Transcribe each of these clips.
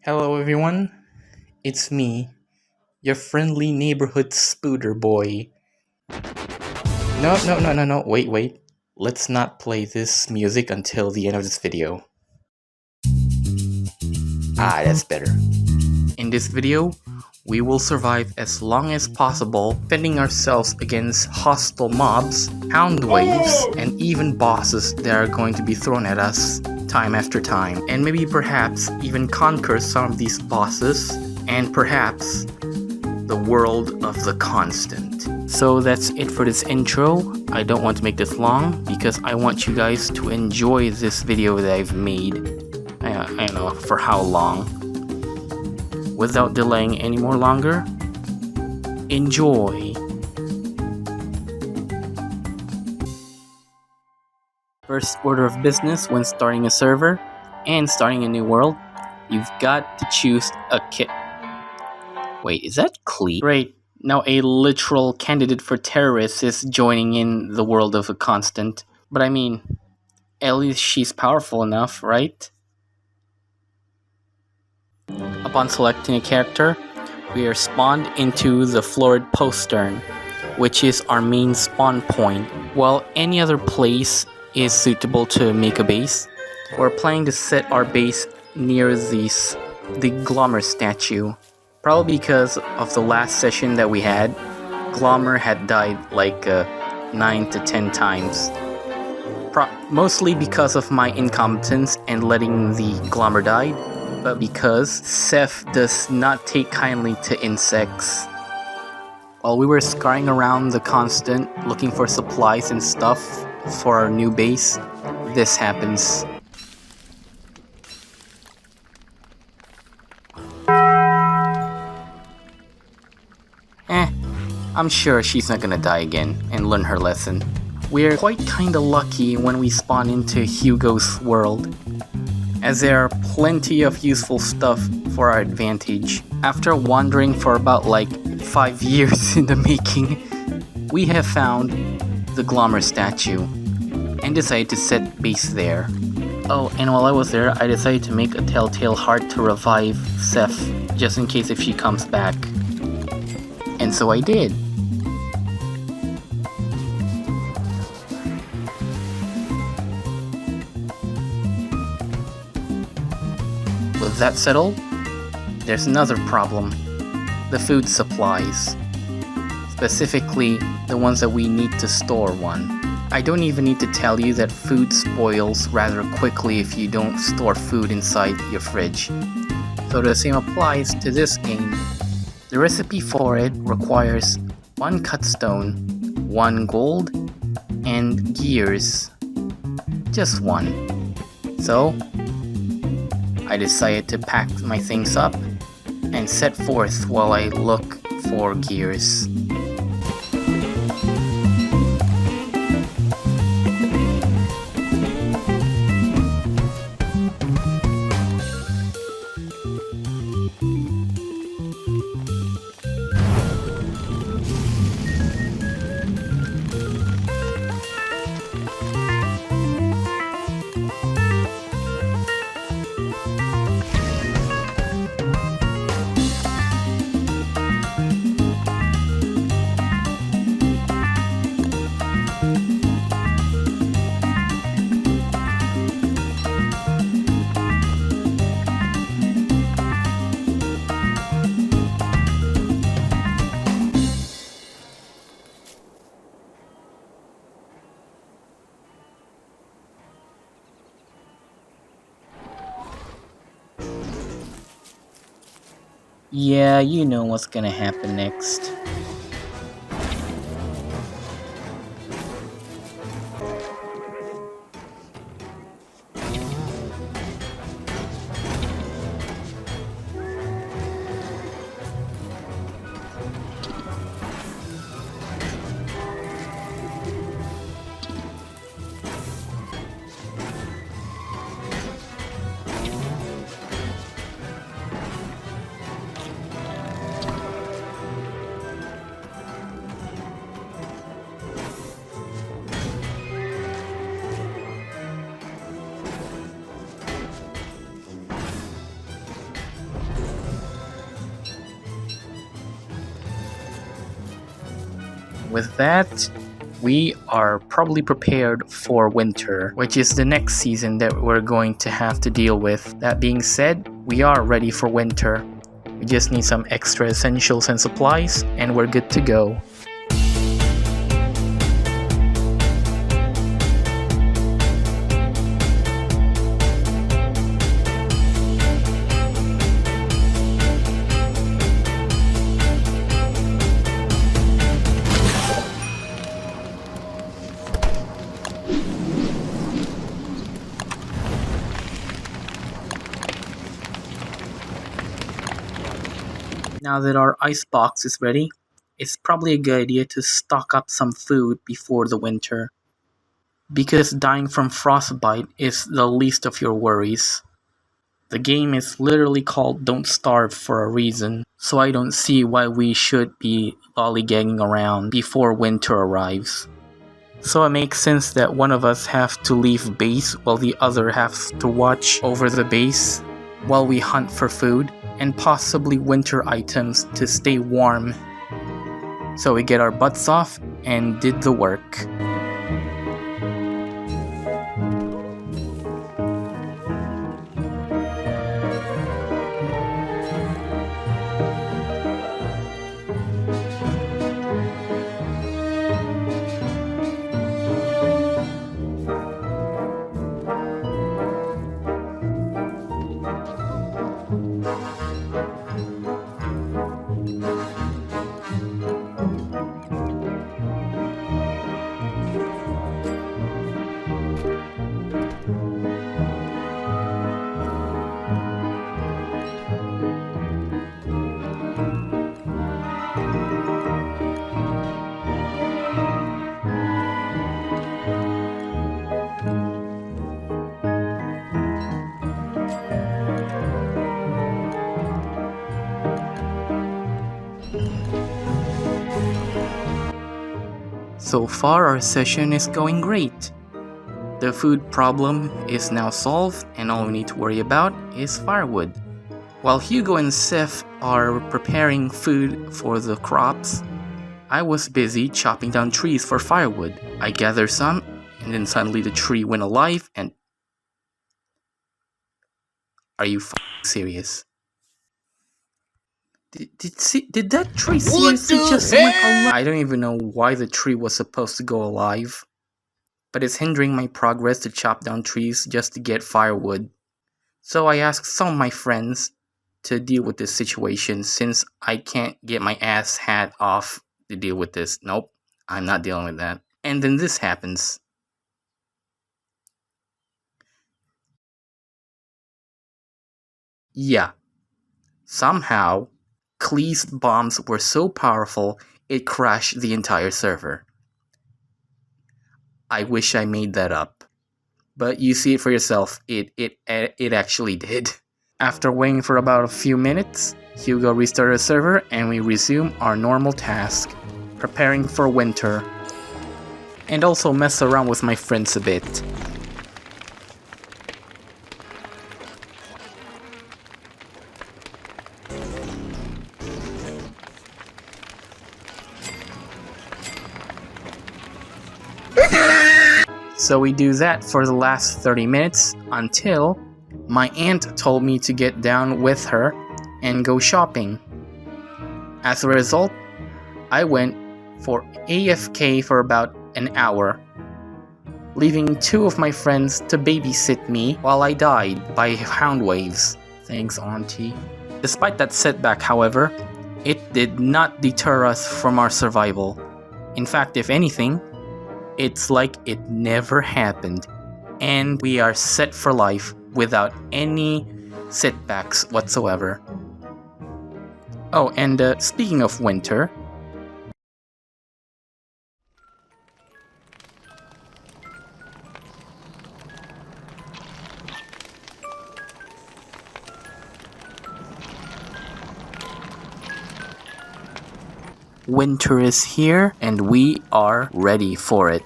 Hello, everyone. It's me, your friendly neighborhood spooter boy. No, no, no, no, no. Wait, wait. Let's not play this music until the end of this video. That's better. In this video, we will survive as long as possible, defending ourselves against hostile mobs, hound waves, and even bosses that are going to be thrown at us time after time. And maybe perhaps even conquer some of these bosses, and perhaps the world of the constant. So that's it for this intro. I don't want to make this long because I want you guys to enjoy this video that I've made. I don't know for how long. Without delaying any more longer, enjoy. First order of business when starting a server and starting a new world, you've got to choose a kit. Wait, is that Clee? Great, now a literal candidate for terrorists is joining in the world of a constant. But I mean, at least she's powerful enough, right? Upon selecting a character, we are spawned into the Florid Postern, which is our main spawn point, while any other place is suitable to make a base. We're planning to set our base near the Glommer statue. Probably because of the last session that we had, Glommer had died like 9 to 10 times. Mostly because of my incompetence and letting the Glommer die, but because Seth does not take kindly to insects. While we were scurrying around the constant looking for supplies and stuff for our new base, this happens. I'm sure she's not gonna die again and learn her lesson. We're quite kinda lucky when we spawn into Hugo's world, as there are plenty of useful stuff for our advantage. After wandering for about 5 years in the making, we have found the Glommer statue and decided to set base there. Oh, and while I was there, I decided to make a telltale heart to revive Seth, just in case if she comes back. And so I did. With that settled, there's another problem. The food supplies. Specifically, the ones that we need to store one. I don't even need to tell you that food spoils rather quickly if you don't store food inside your fridge. So the same applies to this game. The recipe for it requires 1 cut stone, 1 gold, and gears. Just 1. So, I decided to pack my things up and set forth while I look for gears. Yeah, you know what's gonna happen next. with that, we are probably prepared for winter, which is the next season that we're going to have to deal with. That being said, we are ready for winter. We just need some extra essentials and supplies, and we're good to go. Now that our ice box is ready, it's probably a good idea to stock up some food before the winter. Because dying from frostbite is the least of your worries. The game is literally called Don't Starve for a reason, so I don't see why we should be lollygagging around before winter arrives. So it makes sense that one of us have to leave base while the other has to watch over the base while we hunt for food and possibly winter items to stay warm. So we get our butts off and did the work. So far our session is going great. The food problem is now solved and all we need to worry about is firewood. While Hugo and Seth are preparing food for the crops, I was busy chopping down trees for firewood. I gathered some and then suddenly the tree went alive and... Are you serious? Did that tree seriously just went alive? I don't even know why the tree was supposed to go alive, but it's hindering my progress to chop down trees just to get firewood. So I asked some of my friends to deal with this situation since I can't get my ass hat off to deal with this. Nope, I'm not dealing with that. And then this happens. Yeah, somehow Klee's bombs were so powerful, it crashed the entire server. I wish I made that up. But you see it for yourself, it actually did. After waiting for about a few minutes, Hugo restarted the server and we resume our normal task, preparing for winter. And also mess around with my friends a bit. So we do that for the last 30 minutes until my aunt told me to get down with her and go shopping. As a result, I went for AFK for about an hour, leaving two of my friends to babysit me while I died by hound waves. Thanks, Auntie. Despite that setback, however, it did not deter us from our survival. In fact, if anything, it's like it never happened, and we are set for life without any setbacks whatsoever. Oh, and speaking of winter, winter is here and we are ready for it.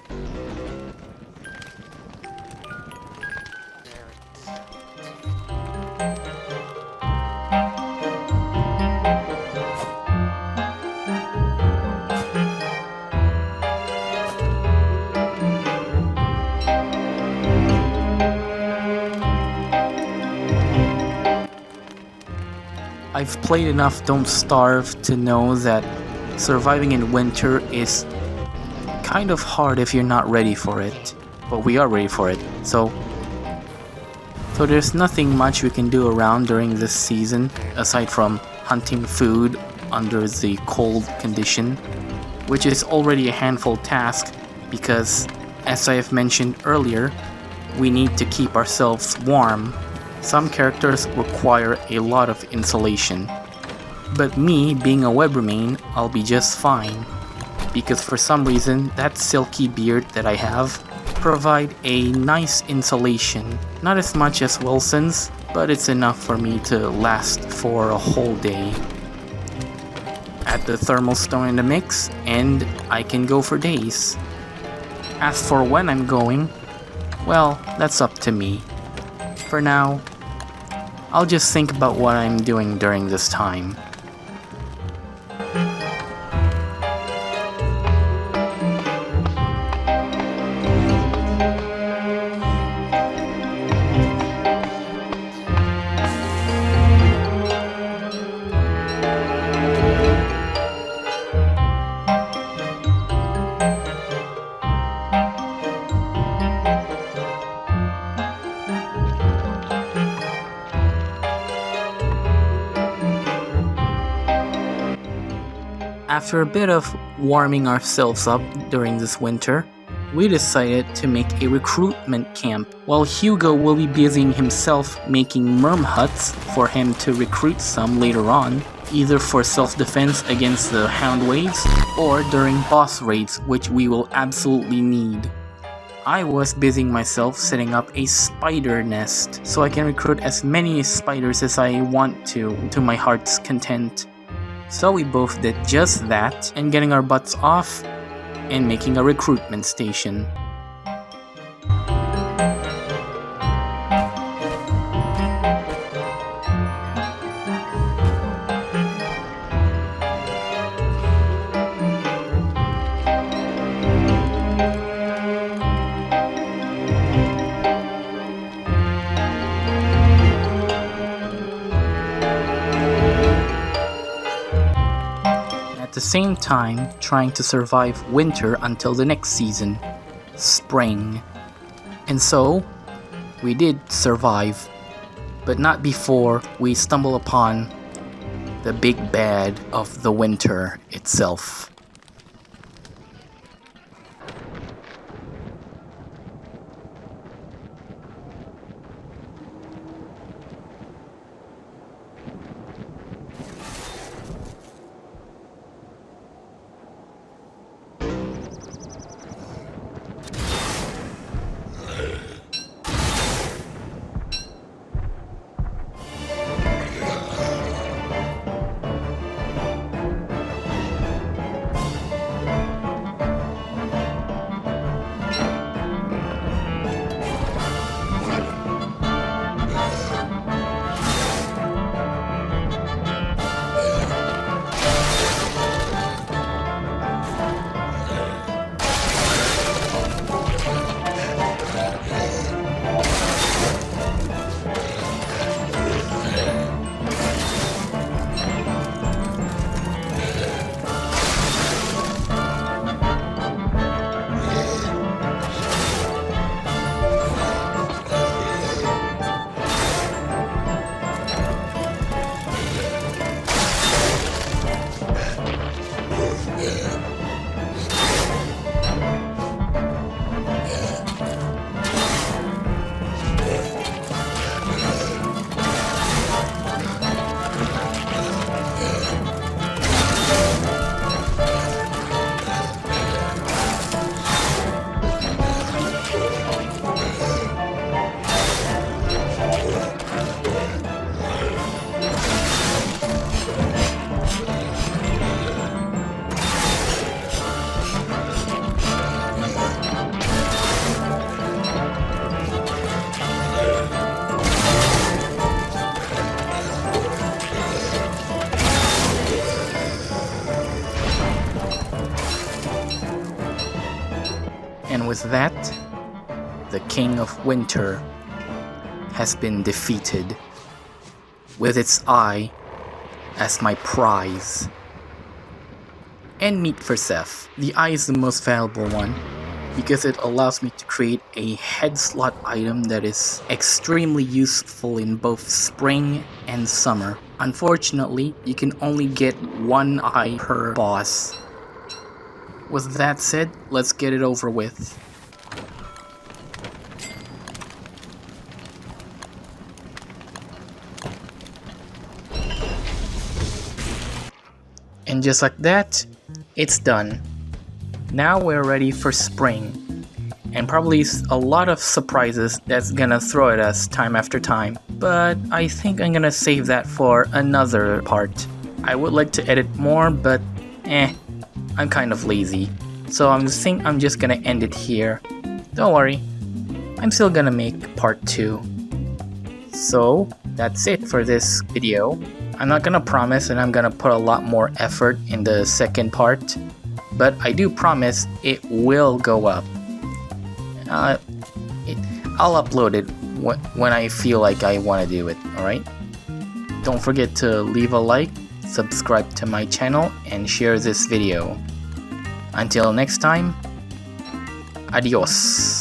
I've played enough Don't Starve to know that surviving in winter is kind of hard if you're not ready for it. But we are ready for it, so there's nothing much we can do around during this season aside from hunting food under the cold condition, which is already a handful task because, as I have mentioned earlier, we need to keep ourselves warm. Some characters require a lot of insulation, but me being a Weber main, I'll be just fine because for some reason that silky beard that I have provide a nice insulation. Not as much as Wilson's, but it's enough for me to last for a whole day. Add the thermal stone in the mix and I can go for days. As for when I'm going, well, that's up to me. For now, I'll just think about what I'm doing during this time. After a bit of warming ourselves up during this winter, we decided to make a recruitment camp. While Hugo will be busying himself making merm huts for him to recruit some later on, either for self-defense against the hound waves or during boss raids, which we will absolutely need. I was busying myself setting up a spider nest so I can recruit as many spiders as I want to my heart's content. So we both did just that and getting our butts off and making a recruitment station. At the same time, trying to survive winter until the next season, spring. And so, we did survive, but not before we stumble upon the big bad of the winter itself. And with that, the King of Winter has been defeated, with its eye as my prize. And meat for Seth. The eye is the most valuable one because it allows me to create a head slot item that is extremely useful in both spring and summer. Unfortunately, you can only get one eye per boss. With that said, let's get it over with. And just like that, it's done. Now we're ready for spring, and probably a lot of surprises that's gonna throw at us time after time. But I think I'm gonna save that for another part. I would like to edit more, but I'm kind of lazy. So I'm just gonna end it here. Don't worry, I'm still gonna make part 2. So that's it for this video. I'm not gonna promise and I'm gonna put a lot more effort in the second part, but I do promise it will go up. I'll upload it when I feel like I want to do it, alright? Don't forget to leave a like, subscribe to my channel, and share this video. Until next time, adios.